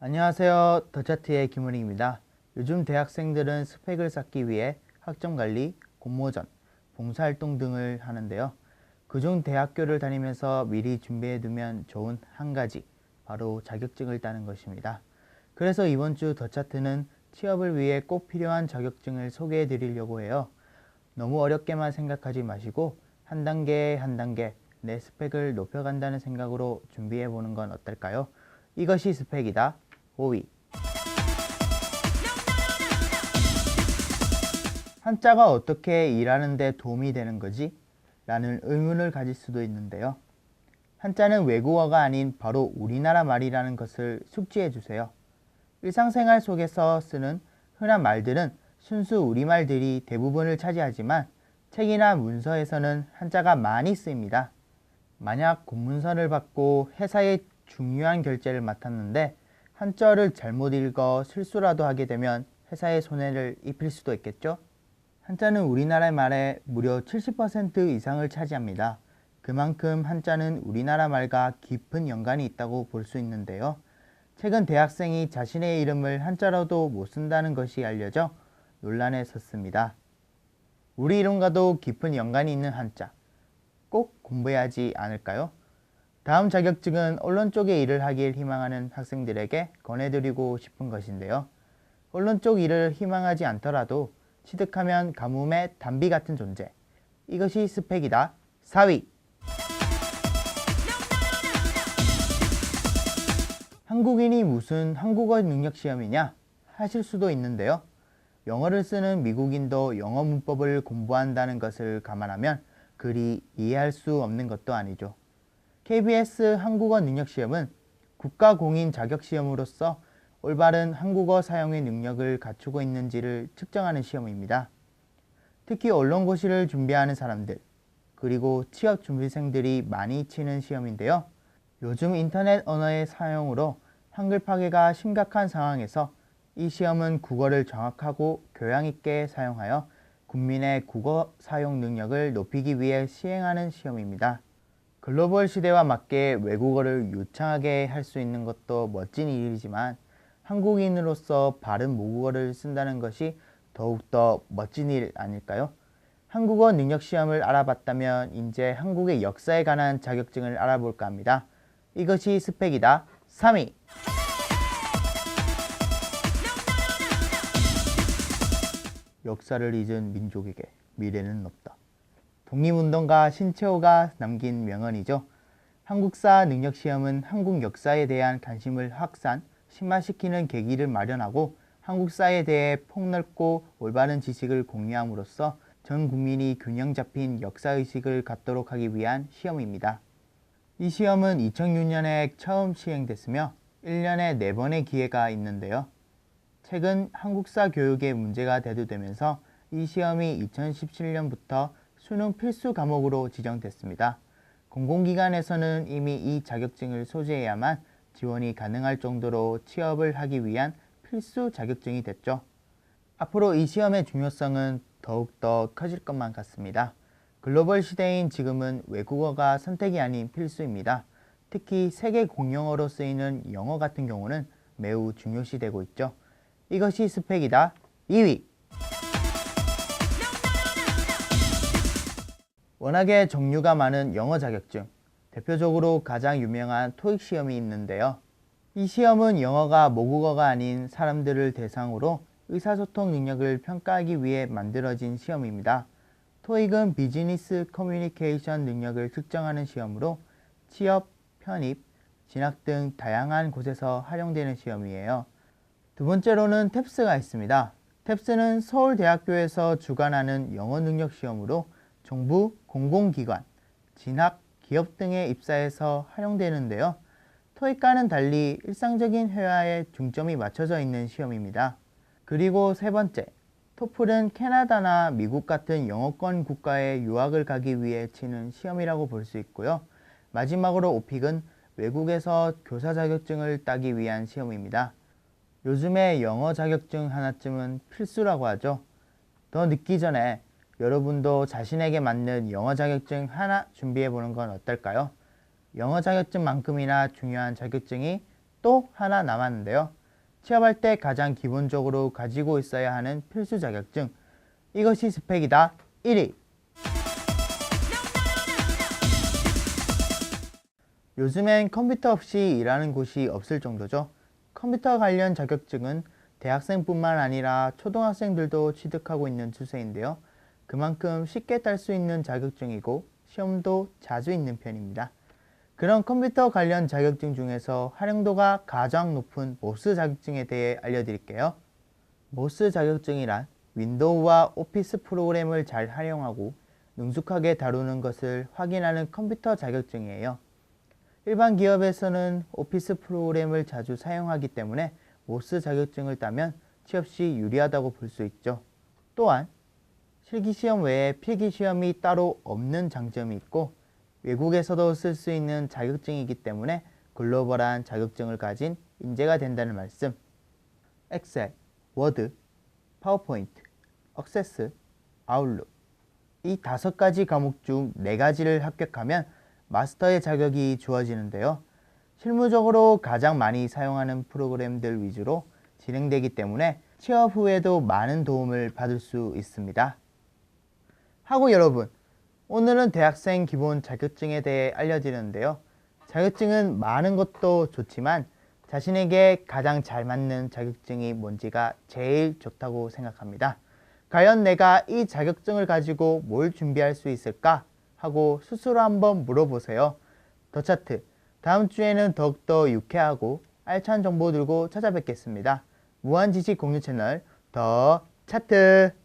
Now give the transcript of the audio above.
안녕하세요. 더차트의 김은익입니다. 요즘 대학생들은 스펙을 쌓기 위해 학점관리, 공모전, 봉사활동 등을 하는데요. 그중 대학교를 다니면서 미리 준비해두면 좋은 한 가지, 바로 자격증을 따는 것입니다. 그래서 이번 주 더차트는 취업을 위해 꼭 필요한 자격증을 소개해 드리려고 해요. 너무 어렵게만 생각하지 마시고 한 단계 한 단계 내 스펙을 높여간다는 생각으로 준비해 보는 건 어떨까요? 이것이 스펙이다. 5위. 한자가 어떻게 일하는 데 도움이 되는 거지? 라는 의문을 가질 수도 있는데요. 한자는 외국어가 아닌 바로 우리나라 말이라는 것을 숙지해 주세요. 일상생활 속에서 쓰는 흔한 말들은 순수 우리말들이 대부분을 차지하지만 책이나 문서에서는 한자가 많이 쓰입니다. 만약 공문서를 받고 회사의 중요한 결제를 맡았는데 한자어를 잘못 읽어 실수라도 하게 되면 회사에 손해를 입힐 수도 있겠죠? 한자는 우리나라 말의 무려 70% 이상을 차지합니다. 그만큼 한자는 우리나라 말과 깊은 연관이 있다고 볼 수 있는데요. 최근 대학생이 자신의 이름을 한자로도 못 쓴다는 것이 알려져 논란에 섰습니다. 우리 이름과도 깊은 연관이 있는 한자, 꼭 공부해야 하지 않을까요? 다음 자격증은 언론 쪽의 일을 하길 희망하는 학생들에게 권해드리고 싶은 것인데요. 언론 쪽 일을 희망하지 않더라도 취득하면 가뭄의 단비 같은 존재. 이것이 스펙이다. 4위. 한국인이 무슨 한국어 능력 시험이냐 하실 수도 있는데요. 영어를 쓰는 미국인도 영어 문법을 공부한다는 것을 감안하면 그리 이해할 수 없는 것도 아니죠. KBS 한국어 능력시험은 국가공인 자격시험으로서 올바른 한국어 사용의 능력을 갖추고 있는지를 측정하는 시험입니다. 특히 언론고시를 준비하는 사람들, 그리고 취업준비생들이 많이 치는 시험인데요. 요즘 인터넷 언어의 사용으로 한글 파괴가 심각한 상황에서 이 시험은 국어를 정확하고 교양 있게 사용하여 국민의 국어 사용 능력을 높이기 위해 시행하는 시험입니다. 글로벌 시대와 맞게 외국어를 유창하게 할 수 있는 것도 멋진 일이지만 한국인으로서 바른 모국어를 쓴다는 것이 더욱더 멋진 일 아닐까요? 한국어 능력 시험을 알아봤다면 이제 한국의 역사에 관한 자격증을 알아볼까 합니다. 이것이 스펙이다. 3위. 역사를 잊은 민족에게 미래는 없다. 독립운동가 신채호가 남긴 명언이죠. 한국사 능력시험은 한국 역사에 대한 관심을 확산, 심화시키는 계기를 마련하고 한국사에 대해 폭넓고 올바른 지식을 공유함으로써 전 국민이 균형 잡힌 역사의식을 갖도록 하기 위한 시험입니다. 이 시험은 2006년에 처음 시행됐으며 1년에 4번의 기회가 있는데요. 최근 한국사 교육에 문제가 대두되면서 이 시험이 2017년부터 수능 필수 과목으로 지정됐습니다. 공공기관에서는 이미 이 자격증을 소지해야만 지원이 가능할 정도로 취업을 하기 위한 필수 자격증이 됐죠. 앞으로 이 시험의 중요성은 더욱더 커질 것만 같습니다. 글로벌 시대인 지금은 외국어가 선택이 아닌 필수입니다. 특히 세계 공용어로 쓰이는 영어 같은 경우는 매우 중요시되고 있죠. 이것이 스펙이다. 2위. 워낙에 종류가 많은 영어 자격증, 대표적으로 가장 유명한 토익 시험이 있는데요. 이 시험은 영어가 모국어가 아닌 사람들을 대상으로 의사소통 능력을 평가하기 위해 만들어진 시험입니다. 토익은 비즈니스 커뮤니케이션 능력을 측정하는 시험으로 취업, 편입, 진학 등 다양한 곳에서 활용되는 시험이에요. 두 번째로는 탭스가 있습니다. 탭스는 서울대학교에서 주관하는 영어 능력 시험으로 정부, 공공기관, 진학, 기업 등의 입사에서 활용되는데요. 토익과는 달리 일상적인 회화에 중점이 맞춰져 있는 시험입니다. 그리고 세 번째, 토플은 캐나다나 미국 같은 영어권 국가에 유학을 가기 위해 치는 시험이라고 볼 수 있고요. 마지막으로 오픽은 외국에서 교사 자격증을 따기 위한 시험입니다. 요즘에 영어 자격증 하나쯤은 필수라고 하죠. 더 늦기 전에 여러분도 자신에게 맞는 영어 자격증 하나 준비해 보는 건 어떨까요? 영어 자격증만큼이나 중요한 자격증이 또 하나 남았는데요. 취업할 때 가장 기본적으로 가지고 있어야 하는 필수 자격증. 이것이 스펙이다. 1위. 요즘엔 컴퓨터 없이 일하는 곳이 없을 정도죠. 컴퓨터 관련 자격증은 대학생뿐만 아니라 초등학생들도 취득하고 있는 추세인데요. 그만큼 쉽게 딸 수 있는 자격증이고 시험도 자주 있는 편입니다. 그런 컴퓨터 관련 자격증 중에서 활용도가 가장 높은 모스 자격증에 대해 알려드릴게요. 모스 자격증이란 윈도우와 오피스 프로그램을 잘 활용하고 능숙하게 다루는 것을 확인하는 컴퓨터 자격증이에요. 일반 기업에서는 오피스 프로그램을 자주 사용하기 때문에 모스 자격증을 따면 취업 시 유리하다고 볼 수 있죠. 또한 실기시험 외에 필기시험이 따로 없는 장점이 있고 외국에서도 쓸 수 있는 자격증이기 때문에 글로벌한 자격증을 가진 인재가 된다는 말씀. 엑셀, 워드, 파워포인트, 액세스, 아웃룩 이 5가지 과목 중 4가지를 합격하면 마스터의 자격이 주어지는데요. 실무적으로 가장 많이 사용하는 프로그램들 위주로 진행되기 때문에 취업 후에도 많은 도움을 받을 수 있습니다. 하고 여러분, 오늘은 대학생 기본 자격증에 대해 알려드렸는데요. 자격증은 많은 것도 좋지만 자신에게 가장 잘 맞는 자격증이 뭔지가 제일 좋다고 생각합니다. 과연 내가 이 자격증을 가지고 뭘 준비할 수 있을까? 하고 스스로 한번 물어보세요. 더 차트, 다음 주에는 더욱더 유쾌하고 알찬 정보 들고 찾아뵙겠습니다. 무한지식 공유 채널 더 차트.